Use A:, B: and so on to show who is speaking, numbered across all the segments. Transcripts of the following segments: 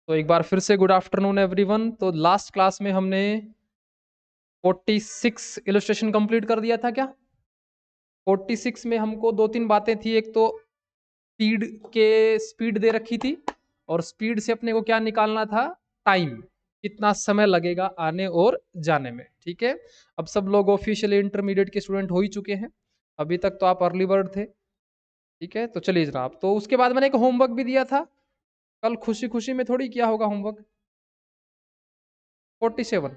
A: तो एक बार फिर से गुड आफ्टरनून एवरीवन। तो लास्ट क्लास में हमने 46 इलस्ट्रेशन कंप्लीट कर दिया था क्या? 46 में हमको दो तीन बातें थी। एक तो स्पीड दे रखी थी, और स्पीड से अपने को क्या निकालना था? टाइम, कितना समय लगेगा आने और जाने में। ठीक है, अब सब लोग ऑफिशियली इंटरमीडिएट के स्टूडेंट हो ही चुके हैं। अभी तक तो आप अर्ली बर्ड थे। ठीक है, तो चलिए जनाब। तो उसके बाद मैंने एक होमवर्क भी दिया था। कल खुशी खुशी में थोड़ी किया होगा होमवर्क। 47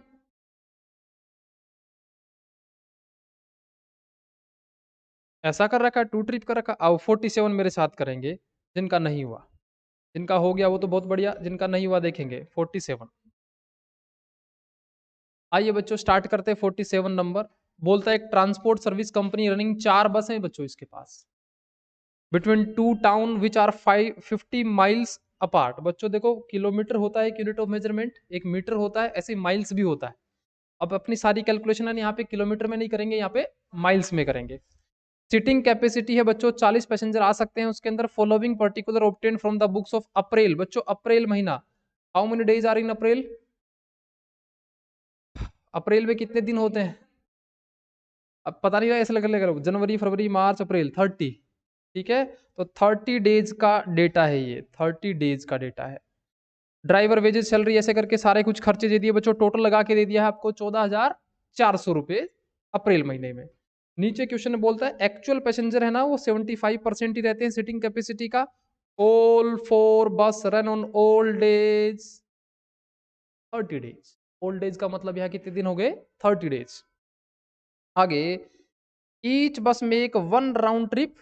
A: ऐसा कर रखा है, टू ट्रिप कर रखा। अब 47 मेरे साथ करेंगे जिनका नहीं हुआ। जिनका हो गया वो तो बहुत बढ़िया, जिनका नहीं हुआ देखेंगे 47। आइए बच्चों स्टार्ट करते हैं। 47 नंबर बोलता है एक ट्रांसपोर्ट सर्विस कंपनी रनिंग, चार बस हैं बच्चों इसके पास, between two town which are 50 miles apart. बच्चों देखो, किलोमीटर होता है एक यूनिट ऑफ मेजरमेंट, एक मीटर होता है, ऐसे माइल्स भी होता है। अब अपनी सारी कैलकुलेशन है यहाँ पे किलोमीटर में नहीं करेंगे, यहाँ पे माइल्स में करेंगे। सीटिंग कैपेसिटी है बच्चों 40 पैसेंजर आ सकते हैं उसके अंदर। Following particular obtain from the books of April. बच्चों अप्रैल महीना, how many days are in April? अप्रैल में कितने दिन होते हैं? अब पता नहीं रहा, ऐसे लग लग जनवरी फरवरी मार्च अप्रैल 30। ठीक है, तो 30 डेज का डेटा है ये, 30 डेज का डेटा है। ड्राइवर वेजेस सैलरी ऐसे करके सारे कुछ खर्चे दे दिए बच्चों, टोटल लगा के दे दिया है आपको 14,400 रुपए अप्रैल महीने में। नीचे क्वेश्चन में बोलता है एक्चुअल पैसेंजर है ना वो 75% ही रहते हैं सीटिंग कैपेसिटी का। ऑल फोर बस run on old days 30 days. Old days का मतलब यहाँ कितने दिन हो गए? 30 डेज। आगे, ईच बस में एक one round trip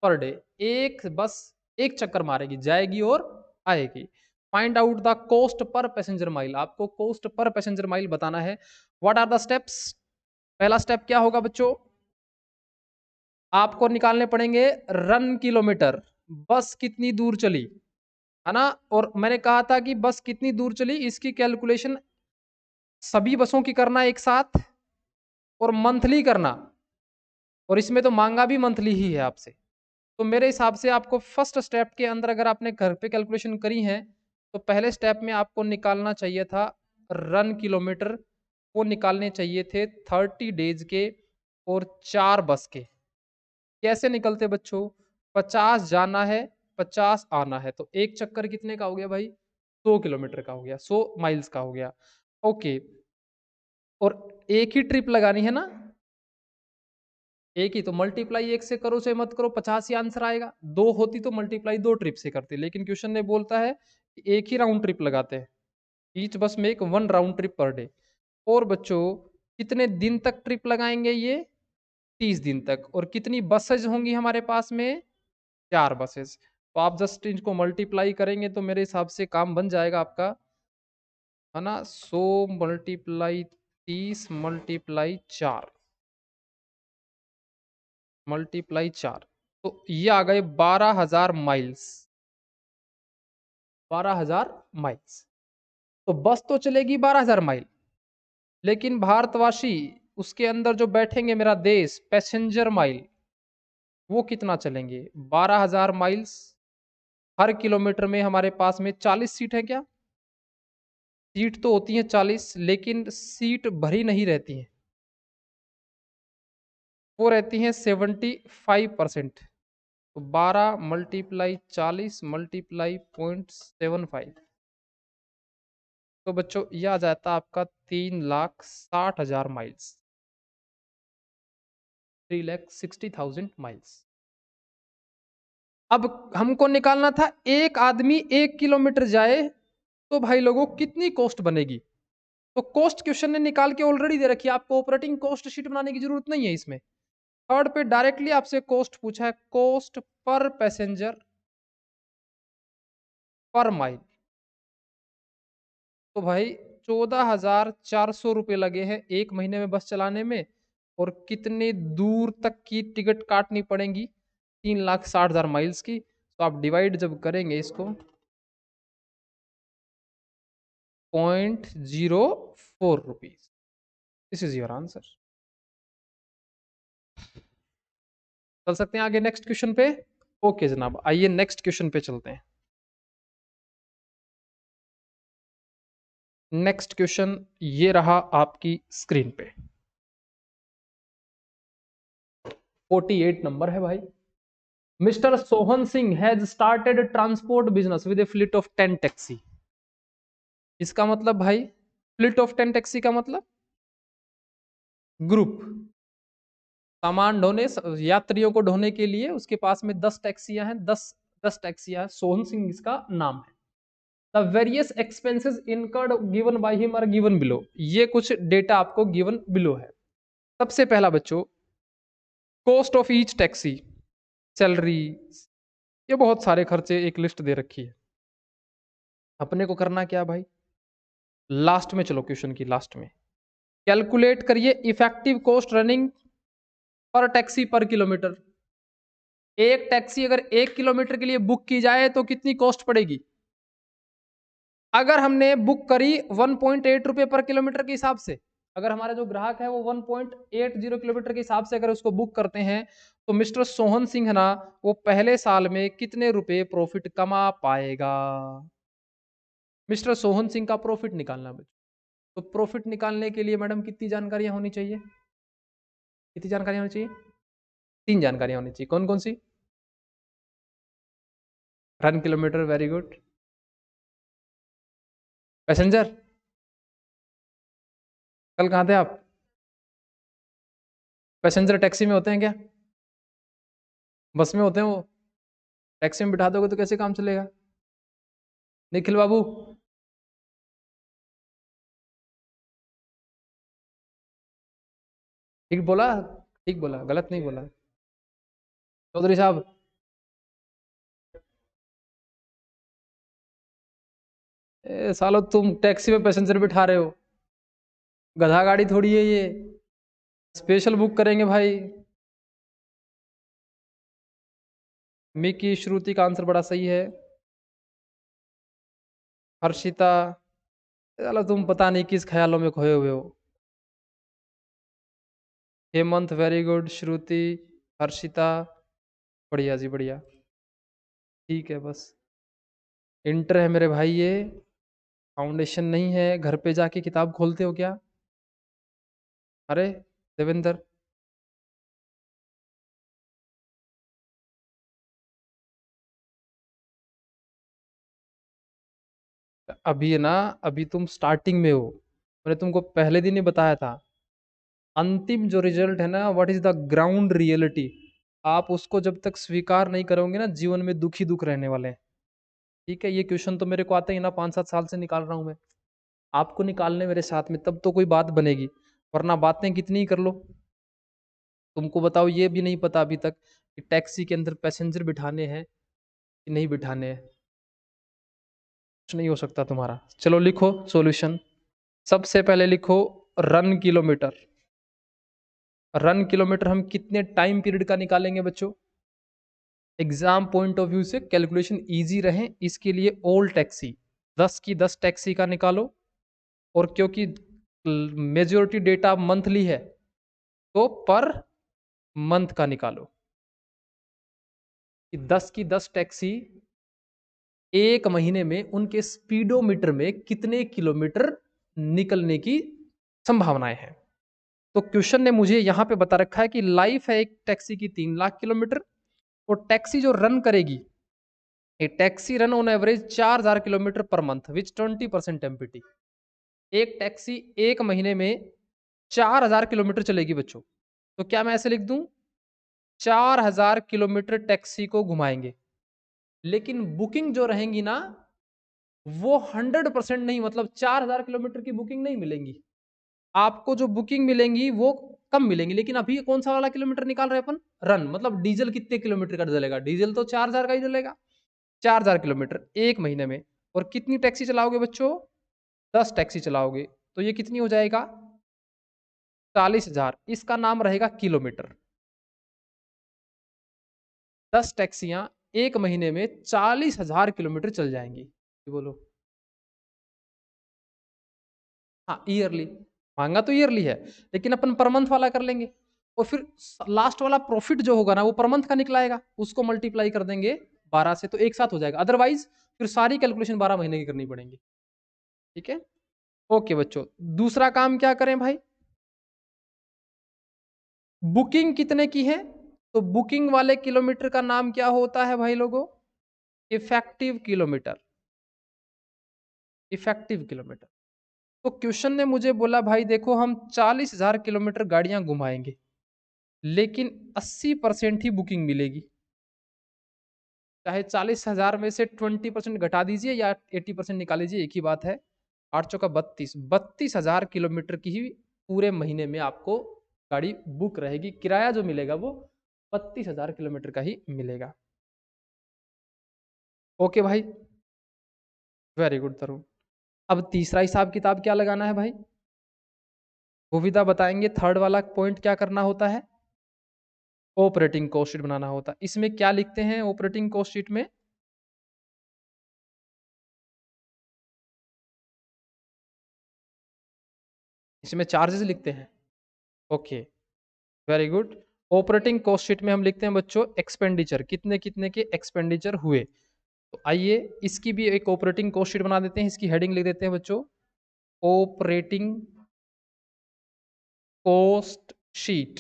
A: per day. एक बस एक चक्कर मारेगी, जाएगी और आएगी। Find out the cost per passenger mile. आपको कोस्ट पर पैसेंजर माइल बताना है। What are the steps? पहला स्टेप क्या होगा बच्चों? आपको निकालने पड़ेंगे रन किलोमीटर, बस कितनी दूर चली, है ना। और मैंने कहा था कि बस कितनी दूर चली इसकी कैलकुलेशन सभी बसों की करना एक साथ, और मंथली करना। और इसमें तो मांगा भी मंथली ही है आपसे। तो मेरे हिसाब से आपको फर्स्ट स्टेप के अंदर अगर आपने घर पे कैलकुलेशन करी है, तो पहले स्टेप में आपको निकालना चाहिए था रन किलोमीटर। वो निकालने चाहिए थे 30 डेज के और चार बस के। कैसे निकलते बच्चों? 50 जाना है, 50 आना है, तो एक चक्कर कितने का हो गया भाई? 100 किलोमीटर का हो गया, 100 माइल्स का हो गया। ओके, और एक ही ट्रिप लगानी है ना, एक ही, तो मल्टीप्लाई एक से करो, से मत करो, 50 ही आंसर आएगा। दो होती तो मल्टीप्लाई दो ट्रिप से करते, लेकिन क्वेश्चन ने बोलता है कि एक ही राउंड ट्रिप लगाते हैं। ईच बस में एक one round trip per day. और बच्चों कितने दिन तक ट्रिप लगाएंगे ये? 30 दिन तक। और कितनी बसेज होंगी हमारे पास में? चार बसेस। तो आप जस्ट इनको मल्टीप्लाई करेंगे तो मेरे हिसाब से काम बन जाएगा आपका, है ना। 100 मल्टीप्लाई 30 मल्टीप्लाई 4 मल्टीप्लाई 4, तो ये आ गए 12,000 माइल्स। 12,000 माइल्स। तो बस तो चलेगी 12,000 माइल, लेकिन भारतवासी उसके अंदर जो बैठेंगे, मेरा देश, पैसेंजर माइल, वो कितना चलेंगे? 12,000 माइल्स। हर किलोमीटर में हमारे पास में 40 सीट है क्या? सीट तो होती है 40, लेकिन सीट भरी नहीं रहती है, वो रहती हैं 75%। तो 12 मल्टीप्लाई 40 मल्टीप्लाई 0.75, तो बच्चों यह आ जाता है आपका 3,60,000 माइल्स, 3,60,000 माइल्स। अब हमको निकालना था एक आदमी 1 किलोमीटर जाए तो भाई लोगों कितनी कॉस्ट बनेगी। तो कॉस्ट क्वेश्चन ने निकाल के ऑलरेडी दे रखी है, आपको ऑपरेटिंग कॉस्ट शीट बनाने की जरूरत नहीं है इसमें। थर्ड पे डायरेक्टली आपसे कॉस्ट पूछा है, cost per passenger per mile. तो भाई 14,400 रुपये लगे हैं एक महीने में बस चलाने में, और कितने दूर तक की टिकट काटनी पड़ेगी? 3,60,000 माइल्स की। तो आप डिवाइड जब करेंगे इसको, 0.04 rupees, this is your answer. चल सकते हैं आगे नेक्स्ट क्वेश्चन पे। ओके जनाब, आइए नेक्स्ट क्वेश्चन पे चलते हैं। नेक्स्ट क्वेश्चन ये रहा आपकी स्क्रीन पे, 48 नंबर है भाई। Mister Sohan Singh has started transport business with A fleet of 10 taxi. इसका मतलब भाई, फ्लीट ऑफ 10 टैक्सी का मतलब ग्रुप, सामान ढोने, यात्रियों को ढोने के लिए उसके पास में 10 टैक्सियां हैं, 10 टैक्सियां हैं। सोहन सिंह इसका नाम है। The various expenses incurred given by him are given below. ये कुछ डेटा आपको गिवन बिलो है। सबसे पहला बच्चों, cost of each taxi, salary, ये बहुत सारे खर्चे एक लिस्ट दे रखी है। अपने को करना क्या भाई, लास्ट में, चलो क्वेश्चन की लास्ट में कैलकुलेट करिए इफेक्टिव कॉस्ट रनिंग पर टैक्सी पर किलोमीटर। एक टैक्सी अगर 1 किलोमीटर के लिए बुक की जाए तो कितनी कॉस्ट पड़ेगी? अगर हमने बुक करी 1.8 रुपये पर किलोमीटर के हिसाब से, अगर हमारा जो ग्राहक है वो 1.80 किलोमीटर के हिसाब से अगर उसको बुक करते हैं, तो मिस्टर सोहन सिंह ना वो पहले साल में कितने रुपए प्रॉफिट कमा पाएगा? मिस्टर सोहन सिंह का प्रॉफिट निकालना है। तो प्रॉफिट निकालने के लिए मैडम कितनी जानकारियां होनी चाहिए? कितनी जानकारियां होनी चाहिए? 3 जानकारियां होनी चाहिए। कौन कौन सी? Run kilometre, very good. Passenger, कल कहाँ थे आप? पैसेंजर टैक्सी में होते हैं क्या? बस में होते हैं वो? टैक्सी में बिठा दोगे तो कैसे काम चलेगा? निखिल बाबू, ठीक बोला? ठीक बोला, गलत नहीं बोला? चौधरी साहब, ए सालो तुम टैक्सी में पैसेंजर बिठा रहे हो, गधा गाड़ी थोड़ी है ये, स्पेशल बुक करेंगे भाई। मिकी, श्रुति का आंसर बड़ा सही है। हर्षिता, चलो तुम पता नहीं किस ख्यालों में खोए हुए हो। हेमंत वेरी गुड, श्रुति, हर्षिता, बढ़िया जी बढ़िया। ठीक है, बस इंटर है मेरे भाई, ये फाउंडेशन नहीं है। घर पे जाके किताब खोलते हो क्या? अरे देवेंद्र, अभी ना, अभी तुम स्टार्टिंग में हो। मैंने तुमको पहले दिन ही बताया था, अंतिम जो रिजल्ट है ना, what is the ground reality, आप उसको जब तक स्वीकार नहीं करोगे ना, जीवन में दुख ही दुख रहने वाले हैं। ठीक है, ये क्वेश्चन तो मेरे को आते ही ना, 5-7 साल से निकाल रहा हूं मैं। आपको निकालने मेरे साथ में, तब तो कोई बात बनेगी, वरना बातें कितनी ही कर लो। तुमको बताओ, ये भी नहीं पता अभी तक कि टैक्सी के अंदर पैसेंजर बिठाने हैं कि नहीं बिठाने हैं। कुछ नहीं हो सकता तुम्हारा। चलो लिखो सॉल्यूशन। सबसे पहले लिखो रन किलोमीटर। रन किलोमीटर हम कितने टाइम पीरियड का निकालेंगे बच्चों? एग्जाम पॉइंट ऑफ व्यू से कैलकुलेशन इजी रहे इसके लिए ओल्ड टैक्सी, 10 की 10 टैक्सी का निकालो। और क्योंकि मेजोरिटी डेटा मंथली है, तो पर मंथ का निकालो कि 10 की 10 टैक्सी एक महीने में उनके स्पीडोमीटर में कितने किलोमीटर निकलने की संभावनाएं हैं। तो क्वेश्चन ने मुझे यहां पे बता रखा है कि लाइफ है एक टैक्सी की 3 लाख किलोमीटर, और टैक्सी जो रन करेगी, a taxi run on average 4000 kilometre per month which 20% empty. एक टैक्सी एक महीने में 4000 किलोमीटर चलेगी बच्चों। तो क्या मैं ऐसे लिख दूं, 4000 किलोमीटर टैक्सी को घुमाएंगे, लेकिन बुकिंग जो रहेंगी ना, वो 100% नहीं, मतलब 4000 किलोमीटर की बुकिंग नहीं मिलेंगी आपको। जो बुकिंग मिलेंगी वो कम मिलेंगी। लेकिन अभी कौन सा वाला किलोमीटर निकाल रहे हैं अपन? रन, मतलब डीजल कितने किलोमीटर का जलेगा? डीजल तो 4000 का ही जलेगा। 4000 किलोमीटर एक महीने में। और कितनी टैक्सी चलाओगे बच्चों? 10 टैक्सी चलाओगे, तो ये कितनी हो जाएगा? 40,000। इसका नाम रहेगा किलोमीटर। 10 टैक्सियां एक महीने में 40,000 किलोमीटर चल जाएंगी। बोलो। हाँ ईयरली, मांगा तो ईयरली है, लेकिन अपन पर मंथ वाला कर लेंगे। और फिर लास्ट वाला प्रॉफिट जो होगा ना, वो पर मंथ का निकलाएगा, उसको मल्टीप्लाई कर देंगे 12 से, तो एक साथ हो जाएगा। अदरवाइज फिर सारी कैलकुलेशन 12 महीने की करनी पड़ेगी। ठीक है, ओके बच्चों, दूसरा काम क्या करें भाई, बुकिंग कितने की है, तो बुकिंग वाले किलोमीटर का नाम क्या होता है भाई लोगों, इफेक्टिव किलोमीटर, इफेक्टिव किलोमीटर। तो क्वेश्चन ने मुझे बोला भाई देखो हम 40,000 किलोमीटर गाड़ियां घुमाएंगे लेकिन 80% ही बुकिंग मिलेगी, चाहे 40,000 में से 20% घटा दीजिए या 80% निकाल लीजिए, एक ही बात है। 8 चौका 32, 32,000 किलोमीटर की ही पूरे महीने में आपको गाड़ी बुक रहेगी, किराया जो मिलेगा वो 32,000 किलोमीटर का ही मिलेगा। ओके भाई, वेरी गुड तरुण। अब तीसरा हिसाब किताब क्या लगाना है भाई, गोविंदा बताएंगे थर्ड वाला पॉइंट क्या करना होता है, ऑपरेटिंग कॉस्ट शीट बनाना होता है। इसमें क्या लिखते हैं ऑपरेटिंग कॉस्ट शीट में, इसमें चार्जेस लिखते हैं। Okay, very good. Operating cost sheet में हम लिखते हैं बच्चों एक्सपेंडिचर, कितने कितने के एक्सपेंडिचर हुए। तो आइए इसकी भी एक ऑपरेटिंग कॉस्ट शीट बना देते हैं, इसकी हेडिंग लिख देते हैं बच्चों ऑपरेटिंग कॉस्ट शीट।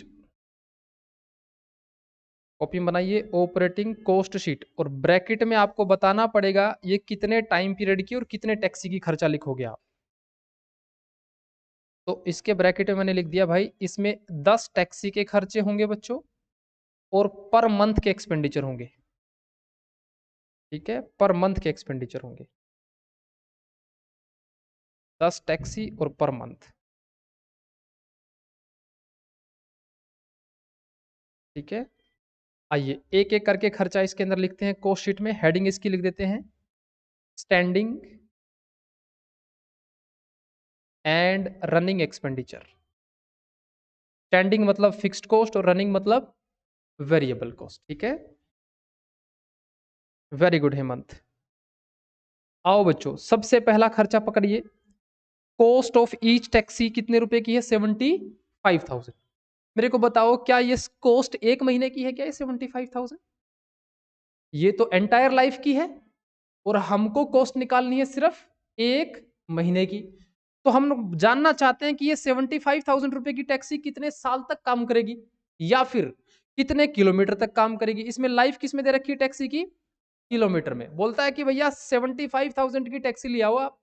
A: कॉपी में बनाइए ऑपरेटिंग कॉस्ट शीट, और ब्रैकेट में आपको बताना पड़ेगा ये कितने टाइम पीरियड की और कितने टैक्सी की खर्चा लिखोगे आप। तो इसके ब्रैकेट में मैंने लिख दिया भाई, इसमें 10 टैक्सी के खर्चे होंगे बच्चों और पर मंथ के एक्सपेंडिचर होंगे। ठीक है, पर मंथ के एक्सपेंडिचर होंगे, 10 टैक्सी और पर मंथ। ठीक है, आइए एक एक करके खर्चा इसके अंदर लिखते हैं कॉस्ट शीट में। हेडिंग इसकी लिख देते हैं standing and running expenditure. Standing मतलब फिक्स्ड कॉस्ट और रनिंग मतलब वेरिएबल कॉस्ट। ठीक है, वेरी गुड हेमंत। आओ बच्चों, सबसे पहला खर्चा पकड़िए, कॉस्ट ऑफ ईच टैक्सी कितने रुपए की है, 75,000। मेरे को बताओ क्या ये कॉस्ट एक महीने की है क्या, ये 75,000? ये तो एंटायर लाइफ की है, और हमको कॉस्ट निकालनी है सिर्फ एक महीने की। तो हम जानना चाहते हैं कि ये 75,000 रुपए की टैक्सी कितने साल तक काम करेगी या फिर कितने किलोमीटर तक काम करेगी। इसमें लाइफ किस में दे रखी है टैक्सी की, किलोमीटर में। बोलता है कि भैया 75,000 की टैक्सी ले आओ आप,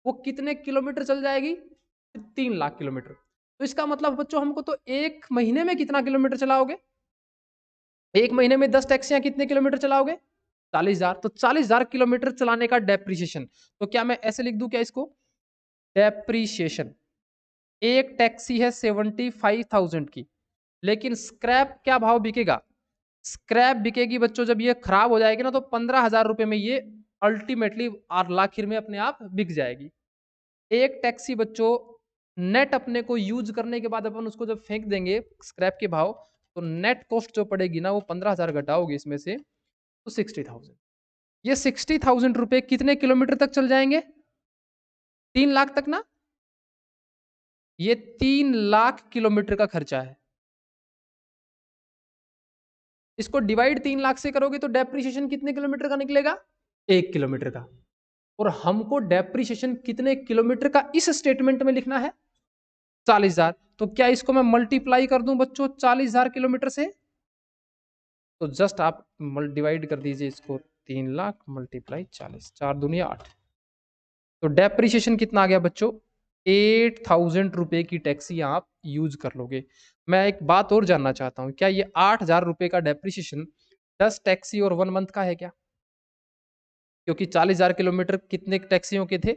A: वो कितने किलोमीटर चल जाएगी, 3 लाख किलोमीटर। तो इसका मतलब बच्चों हमको तो एक महीने में कितना किलोमीटर चलाओगे, एक महीने में 10 टैक्सियां कितने किलोमीटर चलाओगे, 40,000। तो 40,000 किलोमीटर चलाने का डेप्रिसिएशन, तो क्या मैं ऐसे लिख दूं क्या इसको, डेप्रिसिएशन। एक टैक्सी है 75,000 की, लेकिन स्क्रैप क्या भाव बिकेगा, स्क्रैप बिकेगी बच्चों जब ये खराब हो जाएगी ना, तो 15,000 रुपए में ये अल्टीमेटली और आखिर में अपने आप बिक जाएगी। एक टैक्सी बच्चों नेट अपने को यूज करने के बाद अपन उसको जब फेंक देंगे स्क्रैप के भाव, तो नेट कॉस्ट जो पड़ेगी ना वो 15,000 घटाओगे इसमें से, तो 60,000। ये 60,000 रुपए कितने किलोमीटर तक चल जाएंगे, 3 लाख तक ना। ये 3 लाख किलोमीटर का खर्चा है। इसको डिवाइड 3 लाख से करोगे तो डेप्रिसिएशन कितने किलोमीटर का निकलेगा, 1 किलोमीटर का। और हमको डेप्रिसिएशन कितने किलोमीटर का इस स्टेटमेंट में लिखना है, 40,000। तो क्या इसको मैं मल्टीप्लाई कर दूं बच्चों 40,000 किलोमीटर से, तो जस्ट आप डिवाइड कर दीजिए इसको, 3 लाख मल्टीप्लाई 40, 4 दूनी 8। तो डेप्रिसिएशन कितना आ गया बच्चों, 8,000 रुपए की टैक्सी आप यूज कर लोगे। मैं एक बात और जानना चाहता हूं, क्या ये 8,000 रुपए का डेप्रिसिएशन 10 टैक्सी और 1 मंथ का है क्या, क्योंकि 40,000 किलोमीटर कितने टैक्सियों के थे,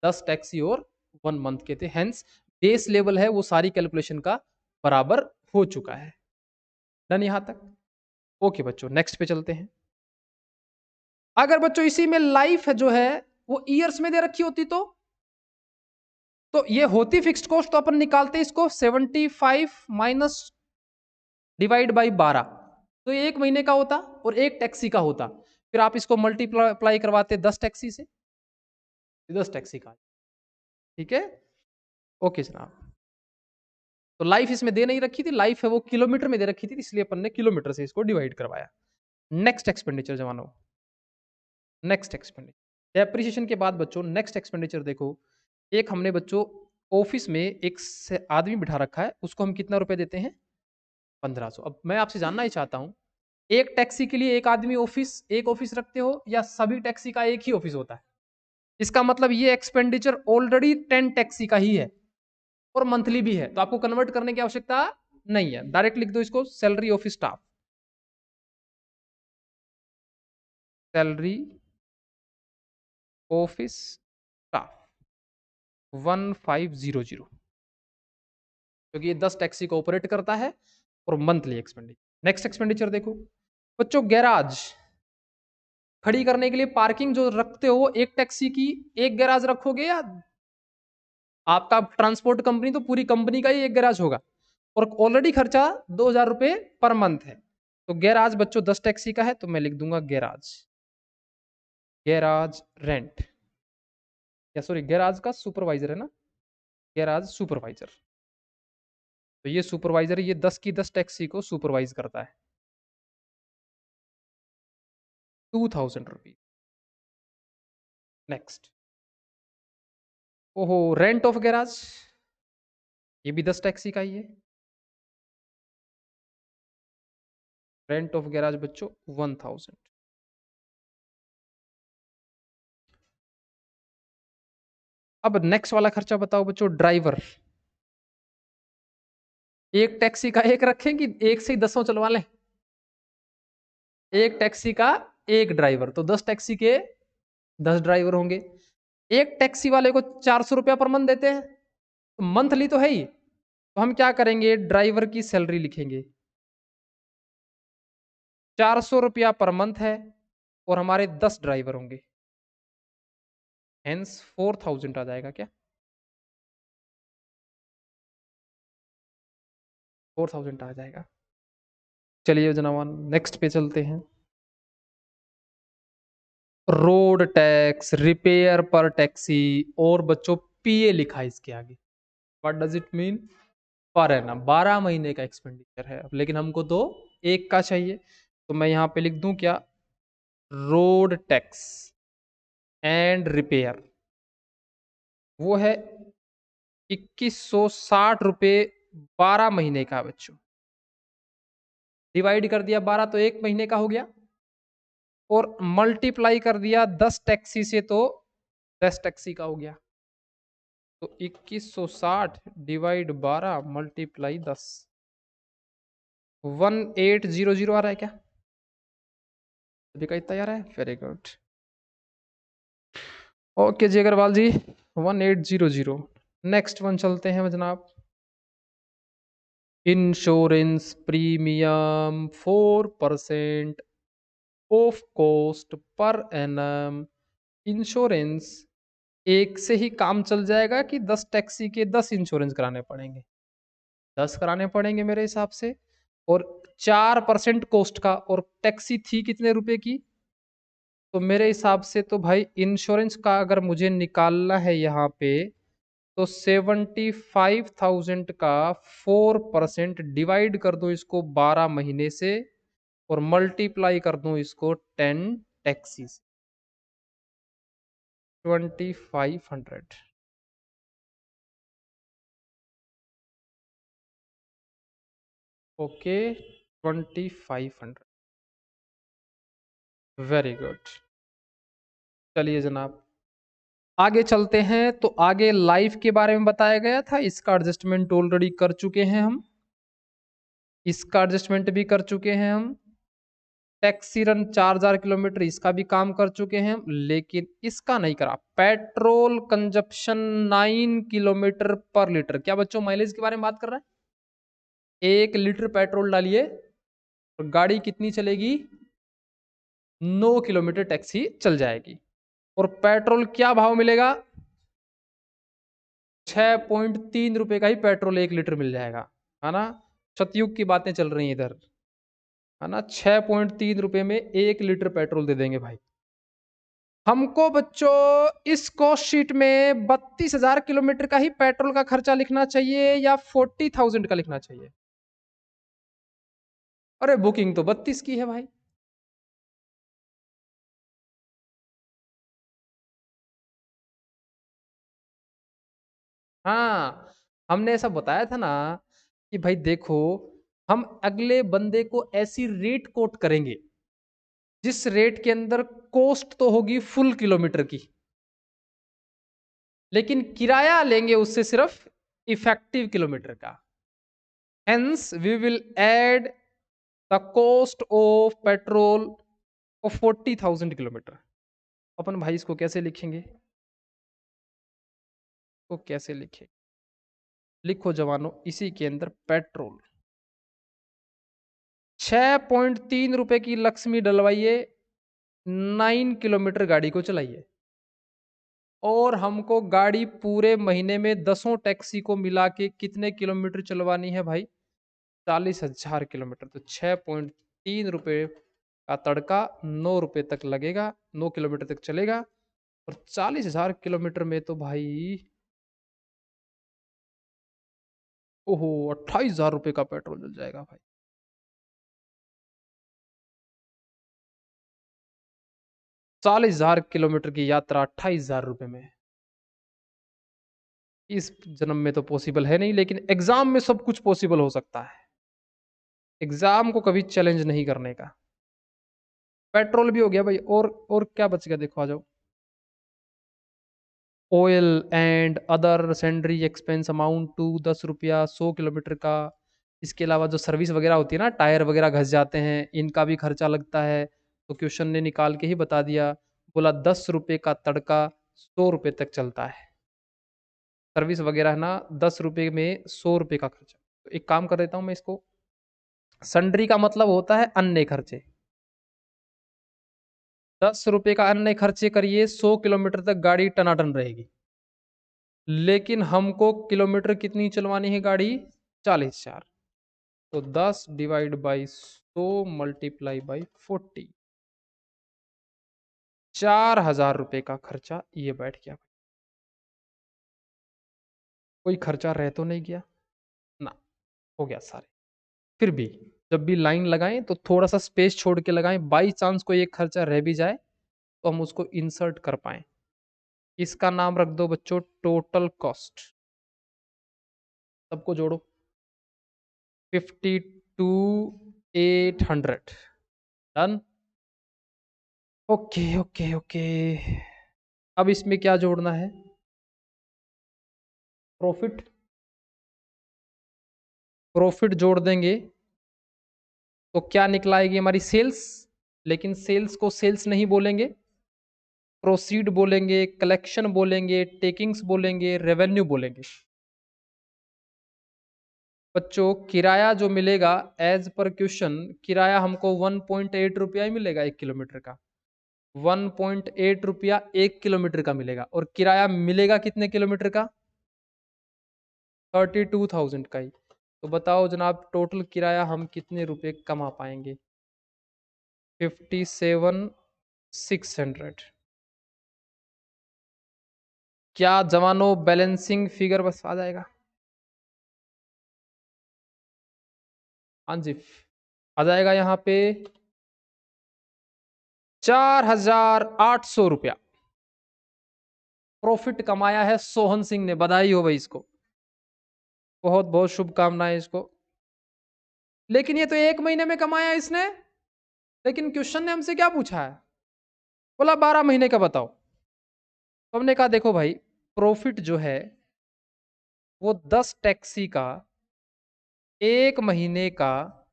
A: 10 टैक्सी और 1 मंथ के थे। हेंस बेस लेवल है वो सारी कैलकुलेशन का बराबर हो चुका है। डन यहां तक। ओके बच्चों, नेक्स्ट पे चलते हैं। अगर बच्चों इसी में लाइफ जो है वो ईयर्स में दे रखी होती, तो ये होती फिक्स्ड कॉस्ट, तो अपन निकालते इसको 75 माइनस डिवाइड बाई 12, तो ये एक महीने का होता और एक टैक्सी का होता। फिर आप इसको मल्टीप्लाई करवाते 10 टैक्सी से, 10 टैक्सी का। ठीक है, ओके जनाब। तो लाइफ इसमें दे नहीं रखी थी, लाइफ है वो किलोमीटर में दे रखी थी, इसलिए अपन ने किलोमीटर से इसको डिवाइड करवाया। नेक्स्ट एक्सपेंडिचर जवानों, नेक्स्ट एक्सपेंडिचर डेप्रिसिएशन के बाद बच्चों नेक्स्ट एक्सपेंडिचर देखो, एक हमने बच्चों ऑफिस में एक आदमी बिठा रखा है, उसको हम कितना रुपए देते हैं? 1500। अब मैं आपसे जानना ही चाहता हूँ, एक टैक्सी के लिए एक आदमी एक ऑफिस रखते हो या सभी टैक्सी का एक ही ऑफिस होता है? इसका मतलब ये एक्सपेंडिचर ऑलरेडी 10 टैक्सी का ही है और मंथली भी है, तो आपको कन्वर्ट करने की आवश्यकता नहीं है। डायरेक्ट लिख दो इसको, salary of staff, salary office staff 1500, क्योंकि ये 10 टैक्सी को ऑपरेट करता है और मंथली एक्सपेंडिचर। नेक्स्ट एक्सपेंडिचर देखो बच्चों, गैराज खड़ी करने के लिए पार्किंग जो रखते हो एक टैक्सी की, एक गैराज रखोगे या आपका ट्रांसपोर्ट कंपनी तो पूरी कंपनी का ही एक गैराज होगा, और ऑलरेडी खर्चा 2000 रुपए पर मंथ है। तो गैराज बच्चों 10 टैक्सी का है, तो मैं लिख दूंगा गैराज, गैराज रेंट, या सॉरी गैराज का सुपरवाइजर है ना, गैराज सुपरवाइजर। तो ये सुपरवाइजर, ये 10 की 10 टैक्सी को सुपरवाइज करता है, 2000 रुपीज। नेक्स्ट, ओहो, रेंट ऑफ गैराज, ये भी 10 टैक्सी का ही है, रेंट ऑफ गैराज बच्चों 1000। अब नेक्स्ट वाला खर्चा बताओ बच्चों, ड्राइवर। एक टैक्सी का एक रखें कि एक से ही 10 चलवा लें? एक टैक्सी का एक ड्राइवर, तो 10 टैक्सी के 10 ड्राइवर होंगे। एक टैक्सी वाले को 400 रुपया पर मंथ देते हैं, तो मंथली तो है ही, तो हम क्या करेंगे, ड्राइवर की सैलरी लिखेंगे, 400 रुपया पर मंथ है और हमारे 10 ड्राइवर होंगे, हेंस 4000 आ जाएगा क्या? 4000 आ जाएगा। चलिए जनाब नेक्स्ट पे चलते हैं। रोड टैक्स, रिपेयर पर टैक्सी, और बच्चों पीए लिखा है इसके आगे। What does it mean? Per annum, 12 महीने का एक्सपेंडिचर है, लेकिन हमको तो एक का चाहिए, तो मैं यहाँ पे लिख दूं क्या, रोड टैक्स एंड रिपेयर, वो है 2160 रुपये 12 महीने का बच्चों। डिवाइड कर दिया 12 तो एक महीने का हो गया, और मल्टीप्लाई कर दिया 10 टैक्सी से तो 10 टैक्सी का हो गया। तो 2160 डिवाइड 12 मल्टीप्लाई 10, 1800 आ रहा है क्या? अभी का इतना आ रहा है, वेरी गुड। ओके जी अग्रवाल जी, 1800। नेक्स्ट वन चलते हैं जनाब, insurance premium 4% of cost per annum. Insurance एक से ही काम चल जाएगा कि 10 टैक्सी के 10 इंश्योरेंस कराने पड़ेंगे? 10 कराने पड़ेंगे मेरे हिसाब से, और 4% कॉस्ट का, और टैक्सी थी कितने रुपए की? तो मेरे हिसाब से तो भाई इंश्योरेंस का अगर मुझे निकालना है यहाँ पे, तो 75,000 का 4% डिवाइड कर दो इसको 12 महीने से, और मल्टीप्लाई कर दो इसको 10 टैक्सी से, 2500। Okay, 2500, very good. चलिए जनाब आगे चलते हैं, तो आगे लाइफ के बारे में बताया गया था, इसका एडजस्टमेंट ऑलरेडी कर चुके हैं हम, इसका एडजस्टमेंट भी कर चुके हैं हम, टैक्सी रन 4000 किलोमीटर इसका भी काम कर चुके हैं, लेकिन इसका नहीं करा, पेट्रोल कंजप्शन 9 किलोमीटर पर लीटर। क्या बच्चों माइलेज के बारे में बात कर रहा है? 1 लीटर पेट्रोल डालिए और गाड़ी कितनी चलेगी? 9 किलोमीटर टैक्सी चल जाएगी। और पेट्रोल क्या भाव मिलेगा? 6.3 रुपए का ही पेट्रोल 1 लीटर मिल जाएगा, है ना? सतयुग की बातें चल रही हैं इधर, है ना? 6.3 रुपए में 1 लीटर पेट्रोल दे देंगे भाई। हमको बच्चों इस कॉस्ट शीट में 32,000 किलोमीटर का ही पेट्रोल का खर्चा लिखना चाहिए या 40,000 का लिखना चाहिए? अरे बुकिंग तो 32 की है भाई। हाँ, हमने ऐसा बताया था ना कि भाई देखो, हम अगले बंदे को ऐसी रेट कोट करेंगे जिस रेट के अंदर कॉस्ट तो होगी फुल किलोमीटर की, लेकिन किराया लेंगे उससे सिर्फ इफेक्टिव किलोमीटर का। Hence we will add the cost of petrol of 40,000 kilometre. अपन भाई इसको कैसे लिखेंगे? तो कैसे लिखे? लिखो जवानों, इसी के अंदर पेट्रोल 6.3 रुपए की लक्ष्मी डलवाइए, 9 किलोमीटर गाड़ी को चलाइए, और हमको गाड़ी पूरे महीने में 10 टैक्सी को मिला के कितने किलोमीटर चलवानी है भाई? 40,000 किलोमीटर। तो 6.3 रुपए का तड़का 9 रुपए तक लगेगा, 9 किलोमीटर तक चलेगा, और 40,000 किलोमीटर में तो भाई ओहो 28,000 रुपए का पेट्रोल जल जाएगा भाई। 40,000 किलोमीटर की यात्रा 28,000 रुपए में, इस जन्म में तो पॉसिबल है नहीं, लेकिन एग्जाम में सब कुछ पॉसिबल हो सकता है। एग्जाम को कभी चैलेंज नहीं करने का। पेट्रोल भी हो गया भाई, और क्या बच गया देखो, आ जाओ। Oil and other sundry expense amount to 10 रुपया 100 किलोमीटर का। इसके अलावा जो सर्विस वगैरह होती है ना, टायर वगैरह घस जाते हैं, इनका भी खर्चा लगता है। तो क्वेश्चन ने निकाल के ही बता दिया, बोला 10 रुपए का तड़का 100 रुपए तक चलता है। सर्विस वगैरह है ना, 10 रुपए में 100 रुपए का खर्चा। तो एक काम कर देता हूँ मैं इसको, सन्ड्री का मतलब होता है अन्य खर्चे। 10 रुपए का अन्य खर्चे करिए, 100 किलोमीटर तक गाड़ी टनाटन रहेगी। लेकिन हमको किलोमीटर कितनी चलवानी है गाड़ी? 40,000। तो 10/100 × 40, 4,000 रुपए का खर्चा ये बैठ गया। कोई खर्चा रह तो नहीं गया ना? हो गया सारे। फिर भी जब भी लाइन लगाएं तो थोड़ा सा स्पेस छोड़ के लगाएं, बाई चांस कोई एक खर्चा रह भी जाए तो हम उसको इंसर्ट कर पाए। इसका नाम रख दो बच्चों टोटल कॉस्ट। सबको जोड़ो, 52,800। डन। Okay okay okay. अब इसमें क्या जोड़ना है? प्रॉफिट। प्रॉफिट जोड़ देंगे तो क्या निकलाएगी हमारी? सेल्स। लेकिन सेल्स को सेल्स नहीं बोलेंगे, प्रोसीड बोलेंगे, कलेक्शन बोलेंगे, टेकिंग्स बोलेंगे, रेवेन्यू बोलेंगे। बच्चों किराया जो मिलेगा एज पर क्वेश्चन, किराया हमको 1.8 रुपया ही मिलेगा 1 किलोमीटर का। 1.8 रुपया 1 किलोमीटर का मिलेगा, और किराया मिलेगा कितने किलोमीटर का? 32,000 का ही। तो बताओ जनाब, टोटल किराया हम कितने रुपए कमा पाएंगे? 57,600। क्या जवानों बैलेंसिंग फिगर बस आ जाएगा? हाँ जी, आ जाएगा यहाँ पे 4,800 रुपया प्रॉफिट कमाया है सोहन सिंह ने। बधाई हो भाई इसको, बहुत बहुत शुभकामनाएं इसको। लेकिन ये तो 1 महीने में कमाया इसने, लेकिन क्वेश्चन ने हमसे क्या पूछा है? बोला 12 महीने का बताओ। तो हमने कहा देखो भाई, प्रॉफिट जो है वो 10 टैक्सी का 1 महीने का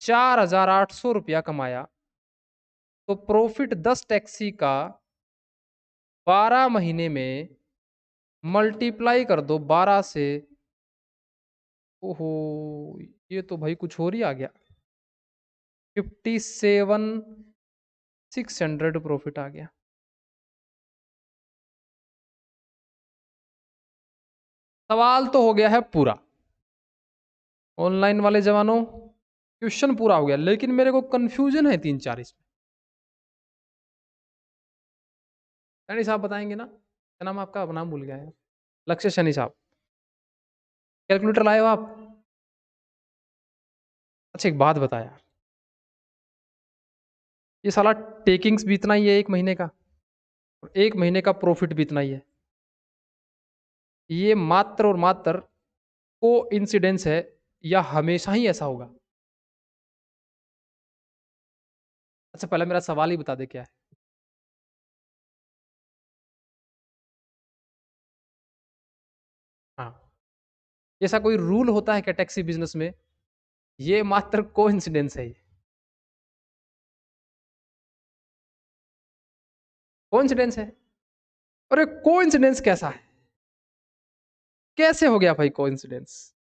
A: 4,800 रुपया कमाया, तो प्रॉफिट 10 टैक्सी का 12 महीने में मल्टीप्लाई कर दो 12 से। ओहो, ये तो भाई कुछ और ही आ गया। 57,600 प्रॉफिट आ गया। सवाल तो हो गया है पूरा। ऑनलाइन वाले जवानों, क्वेश्चन पूरा हो गया, लेकिन मेरे को कंफ्यूजन है 3-4 इसमें। शनि साहब बताएंगे ना? क्या नाम आपका? नाम भूल गया है। लक्ष्य शनि साहब। कैलकुलेटर लाए हो आप? अच्छा एक बात बताया, ये साला टेकिंग्स भी इतना ही है 1 महीने का, और 1 महीने का प्रॉफिट भी इतना ही है। ये मात्र और मात्र को इंसिडेंस है या हमेशा ही ऐसा होगा? अच्छा, पहले मेरा सवाल ही बता दे क्या है? हाँ। ऐसा कोई रूल होता है क्या टैक्सी बिजनेस में? ये मात्र को इंसिडेंस है ये। को इंसिडेंस है। अरे को इंसिडेंस कैसा है? कैसे हो गया भाई को इंसिडेंस?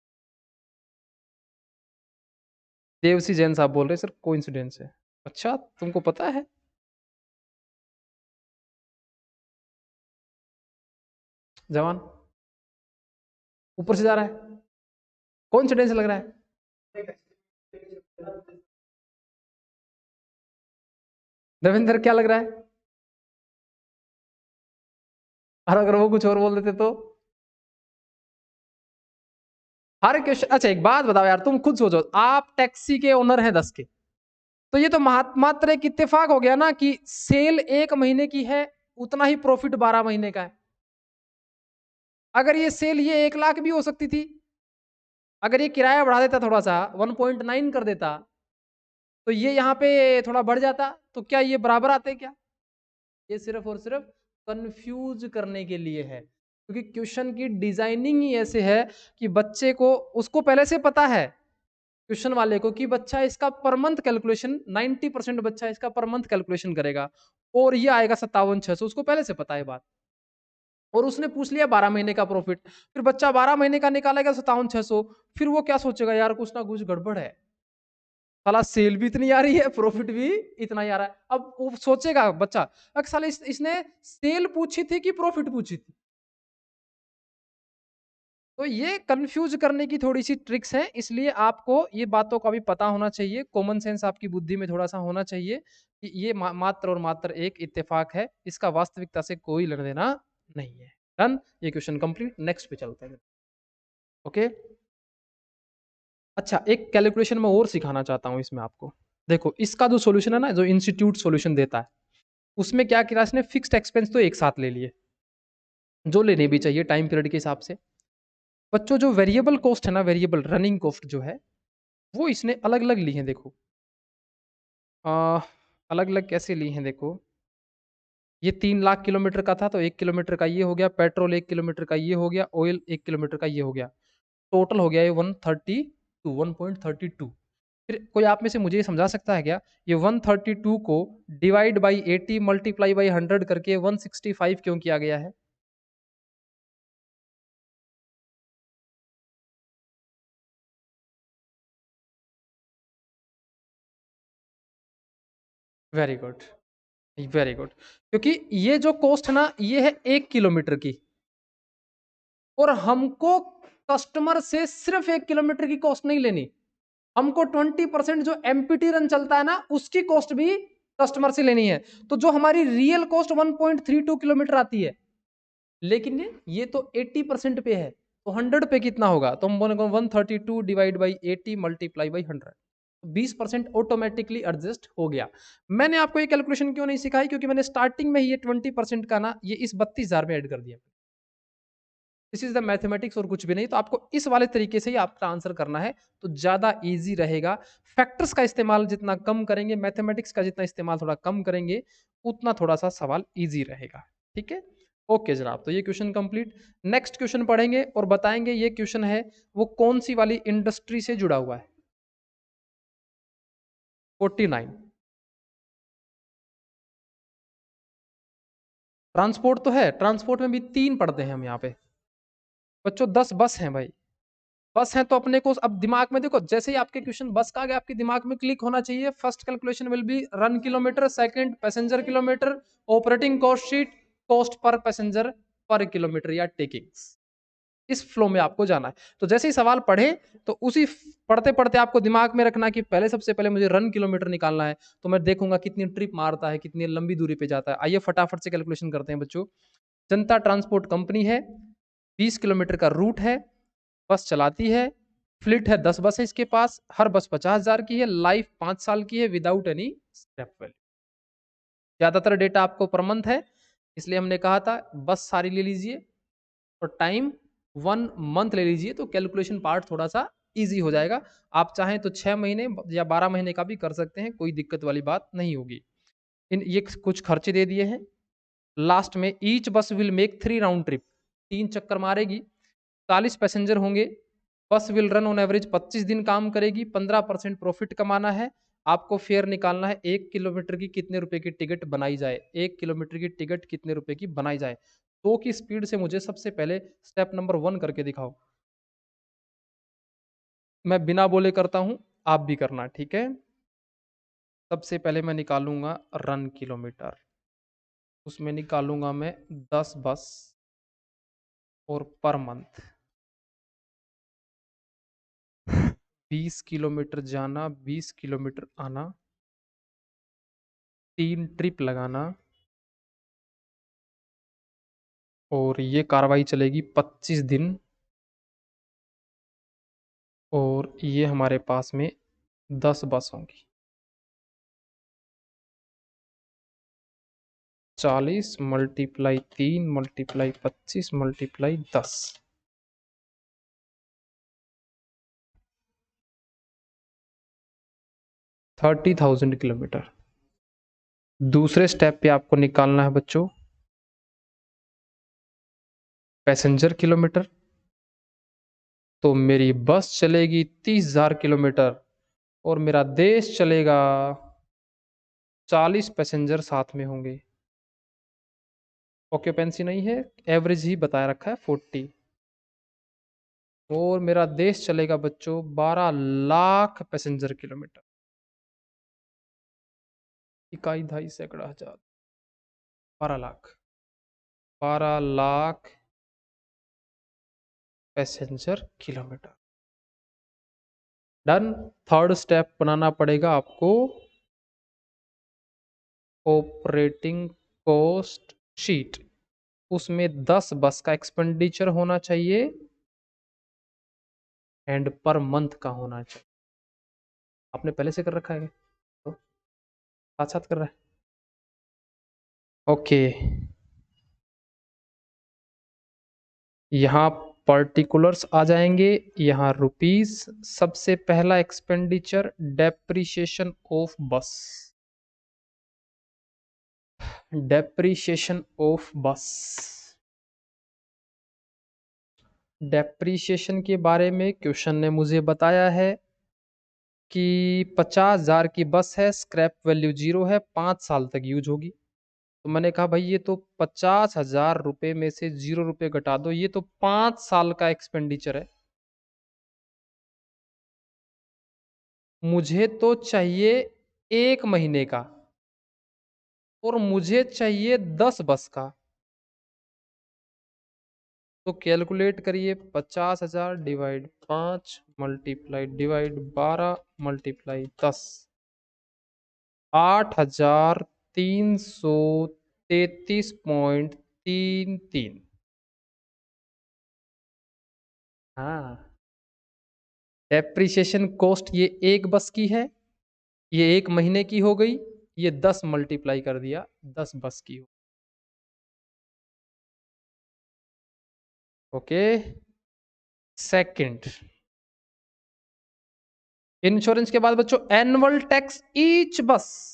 A: देवसी जैन साहब बोल रहे हैं सर को इंसिडेंस है। अच्छा, तुमको पता है? जवान ऊपर से जा रहा है, कॉन्फिडेंस लग रहा है। देवेंद्र क्या लग रहा है? और अगर वो कुछ और बोल देते तो? हर क्वेश्चन, अच्छा एक बात बताओ यार, तुम खुद सोचो, आप टैक्सी के ओनर हैं 10 के, तो ये तो मात्र एक इत्तेफाक हो गया ना कि सेल 1 महीने की है, उतना ही प्रॉफिट 12 महीने का है। अगर ये सेल ये 1 लाख भी हो सकती थी, अगर ये किराया बढ़ा देता थोड़ा सा 1.9 कर देता, तो ये यहाँ पे थोड़ा बढ़ जाता, तो क्या ये बराबर आते क्या? ये सिर्फ और सिर्फ कंफ्यूज करने के लिए है, क्योंकि क्वेश्चन की डिजाइनिंग ही ऐसे है कि बच्चे को, उसको पहले से पता है क्वेश्चन वाले को कि बच्चा इसका पर मंथ कैलकुलेशन, 90% बच्चा इसका पर मंथ कैलकुलेशन करेगा और ये आएगा 57,600, उसको पहले से पता है बात। और उसने पूछ लिया 12 महीने का प्रॉफिट, फिर बच्चा 12 महीने का निकालेगा 57,600, फिर वो क्या सोचेगा, यार कुछ ना कुछ गड़बड़ है, साला सेल भी इतनी आ रही है, प्रॉफिट भी इतना ही आ रहा है। अब वो सोचेगा बच्चा, अगर साला इसने सेल पूछी थी कि प्रॉफिट पूछी थी? तो ये कंफ्यूज करने की थोड़ी सी ट्रिक्स हैं, इसलिए आपको ये बातों का भी पता होना चाहिए, कॉमन सेंस आपकी बुद्धि में थोड़ा सा होना चाहिए कि ये मात्र और मात्र एक इत्तेफाक है, इसका वास्तविकता से कोई लेना देना नहीं है। डन, ये क्वेश्चन कंप्लीट, नेक्स्ट पे चलते हैं। ओके। अच्छा, एक कैलकुलेशन मैं और सिखाना चाहता हूँ इसमें आपको। देखो, इसका जो सॉल्यूशन है ना, जो इंस्टीट्यूट सॉल्यूशन देता है, उसमें क्या किया इसने, फिक्स्ड एक्सपेंस तो एक साथ ले लिए, जो लेने भी चाहिए टाइम पीरियड के हिसाब से। बच्चों जो वेरिएबल कॉस्ट है ना, वेरिएबल रनिंग कॉस्ट जो है, वो इसने अलग अलग ली है। देखो, अलग अलग कैसे ली हैं, देखो, ये 3 लाख किलोमीटर का था, तो 1 किलोमीटर का ये हो गया, पेट्रोल 1 किलोमीटर का ये हो गया, ऑयल 1 किलोमीटर का ये हो गया, टोटल हो गया ये 132 फिर कोई आप में से मुझे ये समझा सकता है क्या, ये 132 को डिवाइड बाई 80 मल्टीप्लाई बाई 100 करके 165 क्यों किया गया है? Very good, very good. क्योंकि ये जो कॉस्ट है ना, ये है 1 किलोमीटर की, और हमको कस्टमर से सिर्फ 1 किलोमीटर की कॉस्ट नहीं लेनी, हमको 20% जो एमपीटी रन चलता है ना, उसकी कॉस्ट भी कस्टमर से लेनी है। तो जो हमारी रियल कॉस्ट 1.32 किलोमीटर आती है, लेकिन ये तो 80% पे है, तो 100 पे कितना होगा, तो हम बोलेंगे 132 divide by 80 multiply by 100, 20% automatically adjust हो गया। मैंने आपको ये कैलकुलेशन क्यों नहीं सिखाई, क्योंकि मैंने स्टार्टिंग में ही ये 20% का ना, ये इस 32,000 में ऐड कर दिया। दिस इज द मैथमेटिक्स, और कुछ भी नहीं। तो आपको इस वाले तरीके से ही आपका आंसर करना है, तो ज्यादा इजी रहेगा। फैक्टर्स का इस्तेमाल जितना कम करेंगे, मैथमेटिक्स का जितना इस्तेमाल थोड़ा कम करेंगे, उतना थोड़ा सा सवाल इजी रहेगा। ठीक है, ओके जनाब, तो ये क्वेश्चन कंप्लीट। नेक्स्ट क्वेश्चन पढ़ेंगे और बताएंगे ये क्वेश्चन है वो कौन सी वाली इंडस्ट्री से जुड़ा हुआ है। 49। ट्रांसपोर्ट तो है, ट्रांसपोर्ट में भी 3 पढ़ते हैं हम यहाँ पे। बच्चों 10 बस हैं भाई, बस है, तो अपने को अब दिमाग में देखो, जैसे ही आपके क्वेश्चन बस का आ गया, आपके दिमाग में क्लिक होना चाहिए, first calculation will be run kilometre, second passenger kilometre, operating cost sheet, cost per passenger पर किलोमीटर या टेकिंग्स। इस फ्लो में आपको जाना है। तो जैसे ही सवाल पढ़े, तो उसी पढ़ते पढ़ते आपको दिमाग में रखना कि पहले, सबसे पहले मुझे रन किलोमीटर निकालना है, तो मैं देखूंगा कितनी ट्रिप मारता है, कितनी लंबी दूरी पे जाता है। आइए फटाफट से कैलकुलेशन करते हैं बच्चों। जनता ट्रांसपोर्ट कंपनी है, 20 किलोमीटर का रूट है, बस चलाती है, फ्लीट है 10 बस है इसके पास, हर बस 50,000 की है, लाइफ 5 साल की है, विदाउट एनी स्क्रैप वैल्यू। ज्यादातर डेटा आपको पर मंथ है, इसलिए हमने कहा था बस सारी ले लीजिए, और टाइम 1 मंथ ले लीजिए तो कैलकुलेशन पार्ट थोड़ा सा ईजी हो जाएगा। आप चाहें तो 6 महीने या 12 महीने का भी कर सकते हैं, कोई दिक्कत वाली बात नहीं होगी। इन ये कुछ खर्चे दे दिए हैं। लास्ट में ईच बस विल मेक 3 राउंड ट्रिप, 3 चक्कर मारेगी, 40 पैसेंजर होंगे। बस विल रन ऑन एवरेज 25 दिन काम करेगी, 15% प्रॉफिट कमाना है। आपको फेयर निकालना है 1 किलोमीटर की कितने रुपए की टिकट बनाई जाए, 1 किलोमीटर की टिकट कितने रुपए की बनाई जाए। 2 की स्पीड से मुझे सबसे पहले स्टेप नंबर 1 करके दिखाओ। मैं बिना बोले करता हूं, आप भी करना, ठीक है। सबसे पहले मैं निकालूंगा रन किलोमीटर, उसमें निकालूंगा मैं 10 बस और पर मंथ 20 किलोमीटर जाना, 20 किलोमीटर आना, 3 ट्रिप लगाना, और ये कार्रवाई चलेगी 25 दिन। और ये हमारे पास में 10 बस होंगी। 40 मल्टीप्लाई 3 मल्टीप्लाई 25 मल्टीप्लाई 10, 30,000 किलोमीटर। दूसरे स्टेप पे आपको निकालना है बच्चों पैसेंजर किलोमीटर। तो मेरी बस चलेगी 30,000 किलोमीटर और मेरा देश चलेगा 40 पैसेंजर साथ में होंगे। ऑक्यूपेंसी नहीं है, एवरेज ही बताया रखा है 40। और मेरा देश चलेगा बच्चों 12 लाख पैसेंजर किलोमीटर। इकाई, ढाई, सैकड़ा, हजार, 12 lakh, 12 lakh passenger kilometre. Done. Third step बनाना पड़ेगा आपको ऑपरेटिंग कॉस्ट शीट। उसमें 10 बस का एक्सपेंडिचर होना चाहिए एंड पर मंथ का होना चाहिए। आपने पहले से कर रखा है तो साथ साथ कर रहा है, ओके। यहाँ पर्टिकुलर्स आ जाएंगे, यहाँ रुपीस। सबसे पहला एक्सपेंडिचर डेप्रिसिएशन ऑफ बस, डेप्रिसिएशन ऑफ बस। डेप्रिसिएशन के बारे में क्वेश्चन ने मुझे बताया है कि 50,000 की बस है, स्क्रैप वैल्यू 0 है, 5 साल तक यूज होगी। तो मैंने कहा भाई ये तो 50,000 रुपए में से 0 रुपए घटा दो, ये तो 5 साल का एक्सपेंडिचर है। मुझे तो चाहिए 1 महीने का और मुझे चाहिए 10 बस का। तो कैलकुलेट करिए, 50,000 डिवाइड 5 मल्टीप्लाई डिवाइड 12 मल्टीप्लाई 10, 8,333.33। हाँ, डेप्रिसिएशन कॉस्ट ये एक बस की है, ये 1 महीने की हो गई, ये 10 मल्टीप्लाई कर दिया 10 बस की हो। ओके। सेकंड, इंश्योरेंस के बाद बच्चों एनुअल टैक्स ईच बस,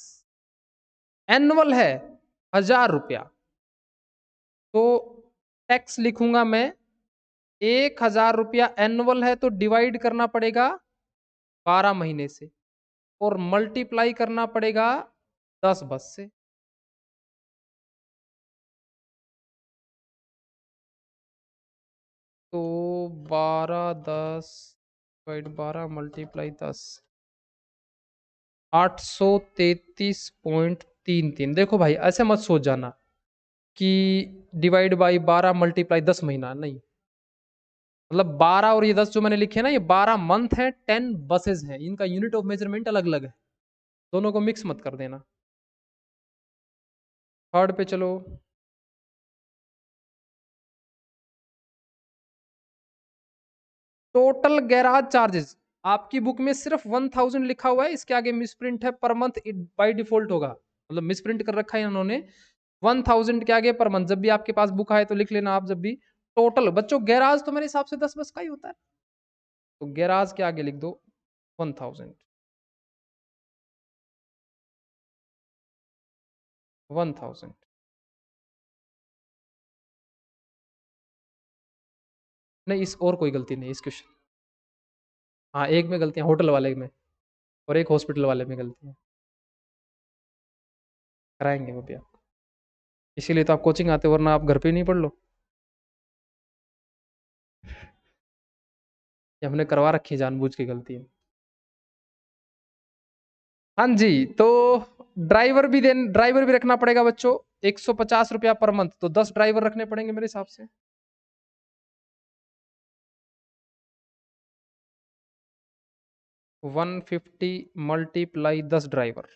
A: एनुअल है 1,000 रुपया। तो टैक्स लिखूंगा मैं 1,000 रुपया एनुअल है, तो डिवाइड करना पड़ेगा 12 महीने से और मल्टीप्लाई करना पड़ेगा 10 बस से। तो 12 10 डिवाइड 12 मल्टीप्लाई 10, 833.33। देखो भाई ऐसे मत सोच जाना कि डिवाइड बाई 12 मल्टीप्लाई 10 महीना, नहीं। मतलब 12 और ये 10 जो मैंने लिखे ना, ये 12 मंथ है, 10 बसेस हैं, इनका यूनिट ऑफ मेजरमेंट अलग अलग है, दोनों को मिक्स मत कर देना। थर्ड पे चलो। टोटल गैराज चार्जेस, आपकी बुक में सिर्फ 1000 लिखा हुआ है, इसके आगे मिसप्रिंट है, पर मंथ बाय डिफॉल्ट होगा, मतलब मिसप्रिंट कर रखा है इन्होंने 1000 के आगे पर मंथ। जब भी आपके पास बुक आए तो लिख लेना आप, जब भी टोटल बच्चों गैराज तो मेरे हिसाब से 10 बस का ही होता है, तो गैराज के आगे लिख दो 1000। 1000। नहीं, इस और कोई गलती नहीं इस क्वेश्चन। हाँ, एक में गलतियां होटल वाले में और एक हॉस्पिटल वाले में गलती है। कराएंगे वो भी आप, इसीलिए तो आप कोचिंग आते हो, वरना आप घर पे नहीं पढ़ लो। ये हमने करवा रखी है जानबूझ की गलती है। हाँ जी, तो ड्राइवर भी रखना पड़ेगा बच्चों। 150 रुपया पर मंथ, तो 10 ड्राइवर रखने पड़ेंगे मेरे हिसाब से। 150 मल्टीप्लाई 10 ड्राइवर,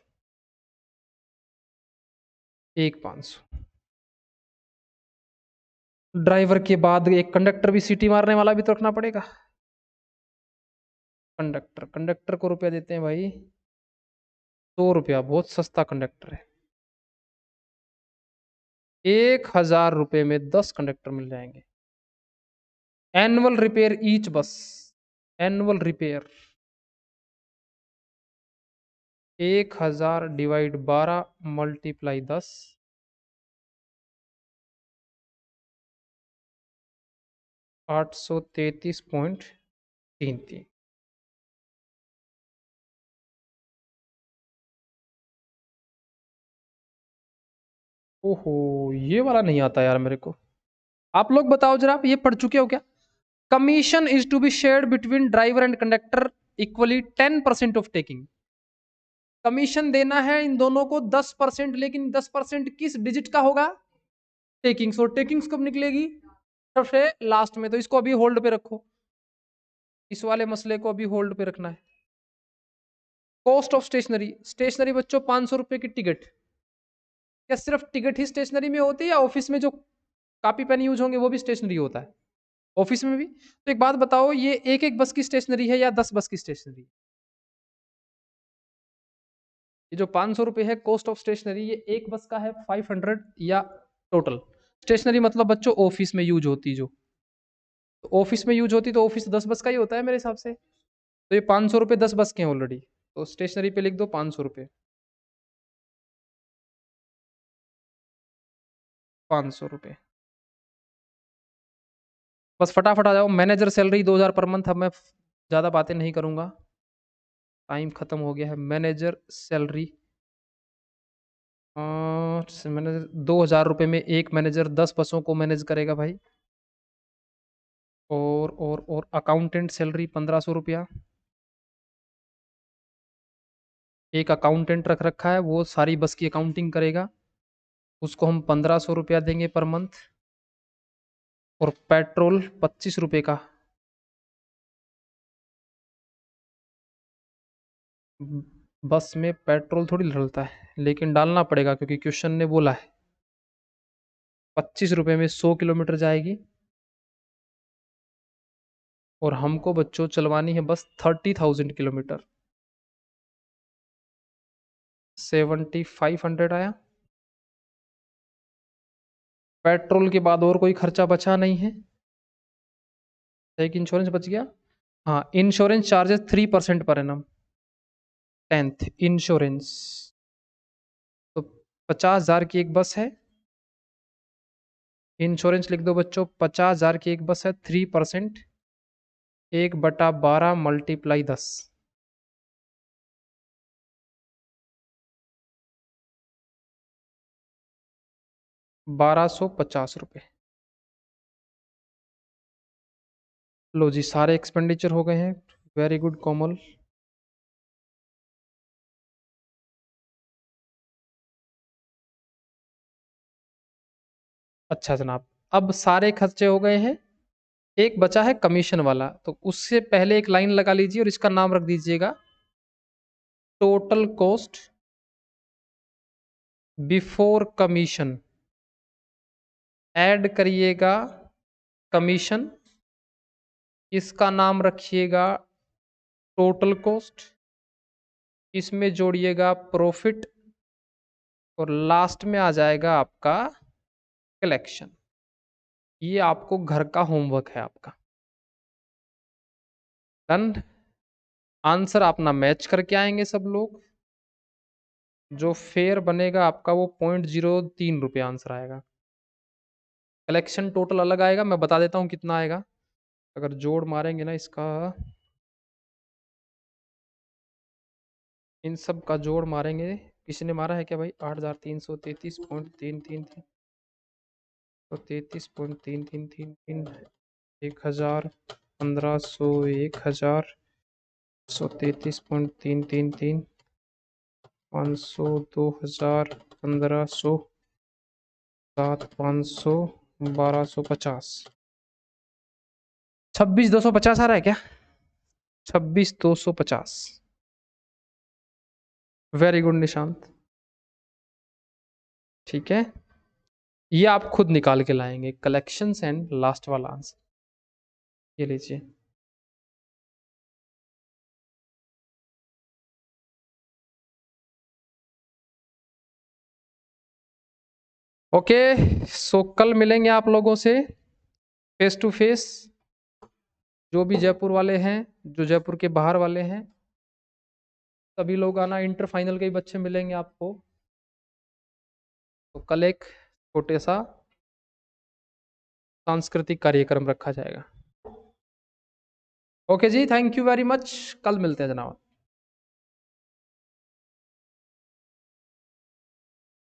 A: एक 500। ड्राइवर के बाद एक कंडक्टर भी सीटी मारने वाला भी तो रखना पड़ेगा। कंडक्टर को रुपया देते हैं भाई 100 रुपया, बहुत सस्ता कंडक्टर है। 1000 रुपये में 10 कंडक्टर मिल जाएंगे। एनुअल रिपेयर ईच बस, एनुअल रिपेयर 1000 डिवाइड 12 मल्टीप्लाई 10, 833.33। ओहो, ये वाला नहीं आता यार मेरे को। आप लोग बताओ जरा, आप ये पढ़ चुके हो क्या? Commission is to be shared between driver and conductor equally 10% of taking. Commission देना है इन दोनों को 10%, लेकिन 10% किस डिजिट का होगा? टेकिंग्स। और टेकिंग्स कब निकलेगी? सबसे लास्ट में। तो इसको अभी होल्ड पे रखो, इस वाले मसले को अभी होल्ड पे रखना है। कॉस्ट ऑफ स्टेशनरी, स्टेशनरी बच्चों 500 रुपए की टिकट। क्या सिर्फ टिकट ही स्टेशनरी में होती है, या ऑफिस में जो कॉपी पेन यूज होंगे वो भी स्टेशनरी होता है? ऑफिस में भी। तो एक बात बताओ, ये एक एक बस की स्टेशनरी है या 10 बस की स्टेशनरी? ये जो 500 रुपये है कॉस्ट ऑफ स्टेशनरी, ये एक बस का है 500 या टोटल? स्टेशनरी मतलब बच्चों ऑफिस में यूज होती, जो तो ऑफिस में यूज होती, तो ऑफिस 10 बस का ही होता है मेरे हिसाब से। तो ये 500 रुपये 10 बस के हैं ऑलरेडी, तो स्टेशनरी पे लिख दो 500 रुपये। 500 रुपये, बस फटाफट आ जाओ। Manager salary 2000 per month. अब मैं ज़्यादा बातें नहीं करूंगा, टाइम खत्म हो गया है। मैनेजर सैलरी, मैनेजर 2000 रुपये में एक मैनेजर 10 बसों को मैनेज करेगा भाई। और अकाउंटेंट सैलरी 1500 रुपया। एक अकाउंटेंट रख रखा है, वो सारी बस की अकाउंटिंग करेगा, उसको हम 1500 रुपया देंगे पर मंथ। और पेट्रोल 25 रुपये का। बस में पेट्रोल थोड़ी डलता है, लेकिन डालना पड़ेगा क्योंकि क्वेश्चन ने बोला है। 25 रुपये में 100 किलोमीटर जाएगी। और हमको बच्चों चलवानी है बस 30,000 किलोमीटर। 7500 आया। पेट्रोल के बाद और कोई खर्चा बचा नहीं है। एक इंश्योरेंस बच गया। हाँ, insurance charges 3% per annum. 10th insurance, तो 50,000 की एक बस है। इंश्योरेंस लिख दो बच्चों, 50,000 की एक बस है, 3%, 1/12 मल्टीप्लाई 10। 1250 रुपये। लो जी, सारे एक्सपेंडिचर हो गए हैं। वेरी गुड कोमल। अच्छा जनाब, अब सारे खर्चे हो गए हैं। एक बचा है कमीशन वाला, तो उससे पहले एक लाइन लगा लीजिए और इसका नाम रख दीजिएगा total cost before commission. Add करिएगा कमीशन, इसका नाम रखिएगा टोटल कॉस्ट, इसमें जोड़िएगा प्रॉफिट, और लास्ट में आ जाएगा आपका कलेक्शन। ये आपको घर का होमवर्क है आपका। डन। आंसर अपना मैच करके आएंगे सब लोग। जो फेयर बनेगा आपका वो 0.03 रुपये आंसर आएगा। कलेक्शन टोटल अलग आएगा, मैं बता देता हूँ कितना आएगा। अगर जोड़ मारेंगे ना इसका, इन सब का जोड़ मारेंगे। किसी ने मारा है क्या भाई? 8,333.333, तो 33.333, 1,000, 1,500, 1,000, 133.333, 500, 2,000, 1,500, 7,500, 1,250, 26,250 आ रहा है क्या? 26,250। Very good Nishant. ठीक है, ये आप खुद निकाल के लाएंगे कलेक्शंस एंड लास्ट वाला आंसर। ये लीजिए। ओके, सो कल मिलेंगे आप लोगों से फेस टू फेस। जो भी जयपुर वाले हैं, जो जयपुर के बाहर वाले हैं, सभी लोग आना। इंटर फाइनल के ही बच्चे मिलेंगे आपको। तो कल एक छोटे सा सांस्कृतिक कार्यक्रम रखा जाएगा। ओके जी, थैंक यू वेरी मच। कल मिलते हैं जनाब।